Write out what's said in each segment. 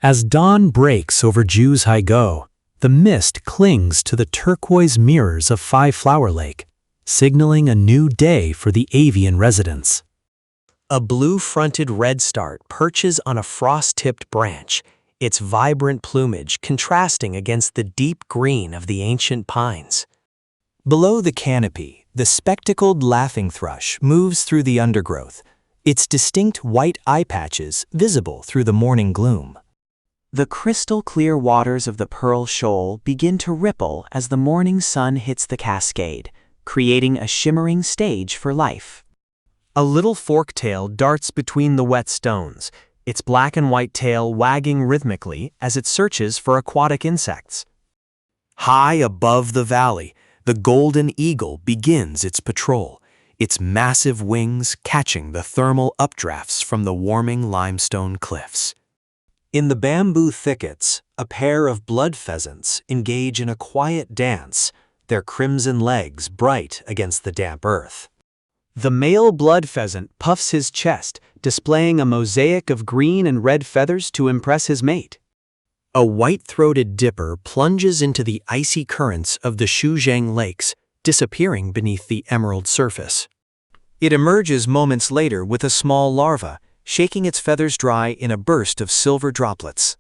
As dawn breaks over Juz-Haigo, the mist clings to the turquoise mirrors of Five Flower Lake, signaling a new day for the avian residents. A blue-fronted redstart perches on a frost-tipped branch, its vibrant plumage contrasting against the deep green of the ancient pines. Below the canopy, the spectacled laughing thrush moves through the undergrowth, its distinct white eye patches visible through the morning gloom. The crystal-clear waters of the Pearl Shoal begin to ripple as the morning sun hits the cascade, creating a shimmering stage for life. A little forktail darts between the wet stones, its black and white tail wagging rhythmically as it searches for aquatic insects. High above the valley, the golden eagle begins its patrol, its massive wings catching the thermal updrafts from the warming limestone cliffs. In the bamboo thickets, a pair of blood pheasants engage in a quiet dance, their crimson legs bright against the damp earth. The male blood pheasant puffs his chest, displaying a mosaic of green and red feathers to impress his mate. A white-throated dipper plunges into the icy currents of the Shujiang Lakes, disappearing beneath the emerald surface. It emerges moments later with a small larva, shaking its feathers dry in a burst of silver droplets.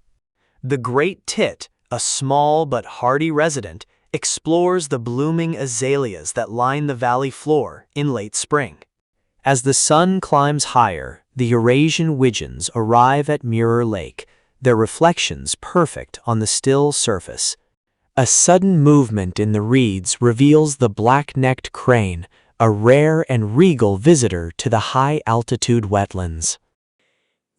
The great tit, a small but hardy resident, explores the blooming azaleas that line the valley floor in late spring. As the sun climbs higher, the Eurasian widgeons arrive at Mirror Lake, their reflections perfect on the still surface. A sudden movement in the reeds reveals the black-necked crane, a rare and regal visitor to the high-altitude wetlands.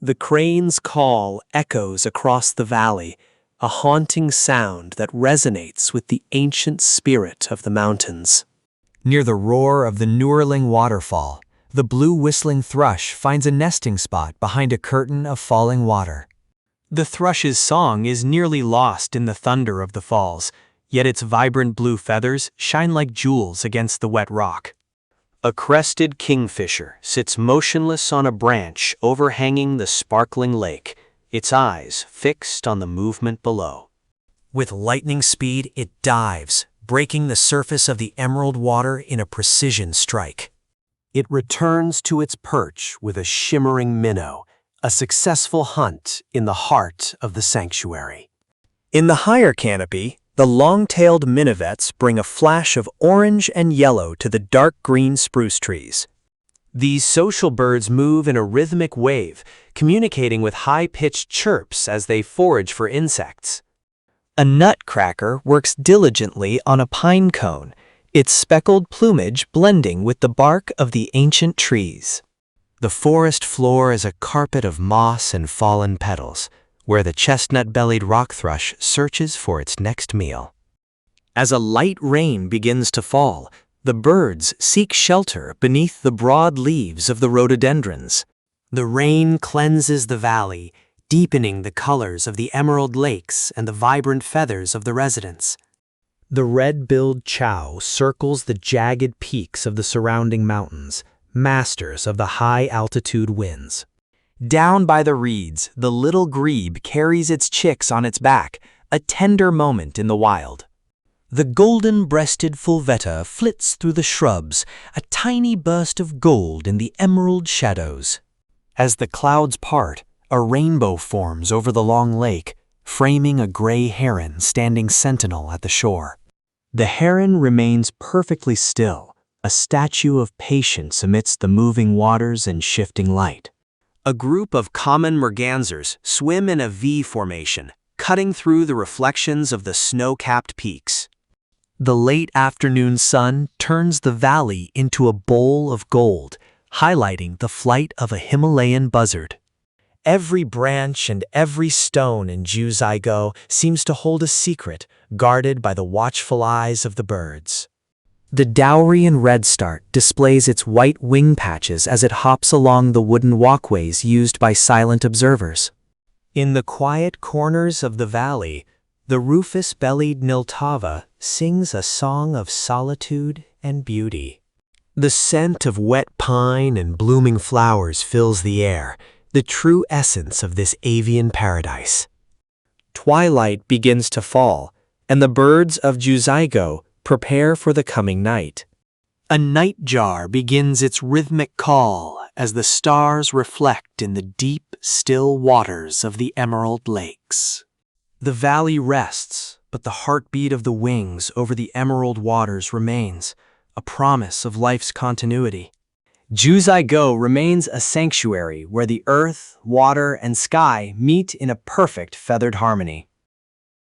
The crane's call echoes across the valley, a haunting sound that resonates with the ancient spirit of the mountains. Near the roar of the Neurling waterfall, the blue whistling thrush finds a nesting spot behind a curtain of falling water. The thrush's song is nearly lost in the thunder of the falls, yet its vibrant blue feathers shine like jewels against the wet rock. A crested kingfisher sits motionless on a branch overhanging the sparkling lake, its eyes fixed on the movement below. With lightning speed, it dives, breaking the surface of the emerald water in a precision strike. It returns to its perch with a shimmering minnow, a successful hunt in the heart of the sanctuary. In the higher canopy, the long-tailed minivets bring a flash of orange and yellow to the dark green spruce trees. These social birds move in a rhythmic wave, communicating with high-pitched chirps as they forage for insects. A nutcracker works diligently on a pine cone, its speckled plumage blending with the bark of the ancient trees. The forest floor is a carpet of moss and fallen petals, where the chestnut-bellied rock thrush searches for its next meal. As a light rain begins to fall, the birds seek shelter beneath the broad leaves of the rhododendrons. The rain cleanses the valley, deepening the colors of the emerald lakes and the vibrant feathers of the residents. The red-billed chow circles the jagged peaks of the surrounding mountains, masters of the high-altitude winds. Down by the reeds, the little grebe carries its chicks on its back, a tender moment in the wild. The golden-breasted fulvetta flits through the shrubs, a tiny burst of gold in the emerald shadows. As the clouds part, a rainbow forms over the long lake, framing a gray heron standing sentinel at the shore. The heron remains perfectly still, a statue of patience amidst the moving waters and shifting light. A group of common mergansers swim in a V formation, cutting through the reflections of the snow-capped peaks. The late afternoon sun turns the valley into a bowl of gold, highlighting the flight of a Himalayan buzzard. Every branch and every stone in Juz-Haigo seems to hold a secret, guarded by the watchful eyes of the birds. The Daurian redstart displays its white wing patches as it hops along the wooden walkways used by silent observers. In the quiet corners of the valley, the rufous-bellied niltava sings a song of solitude and beauty. The scent of wet pine and blooming flowers fills the air, the true essence of this avian paradise. Twilight begins to fall, and the birds of Juzaigo prepare for the coming night. A nightjar begins its rhythmic call as the stars reflect in the deep, still waters of the emerald lakes. The valley rests, but the heartbeat of the wings over the emerald waters remains, a promise of life's continuity. Juzaigo remains a sanctuary where the earth, water, and sky meet in a perfect feathered harmony.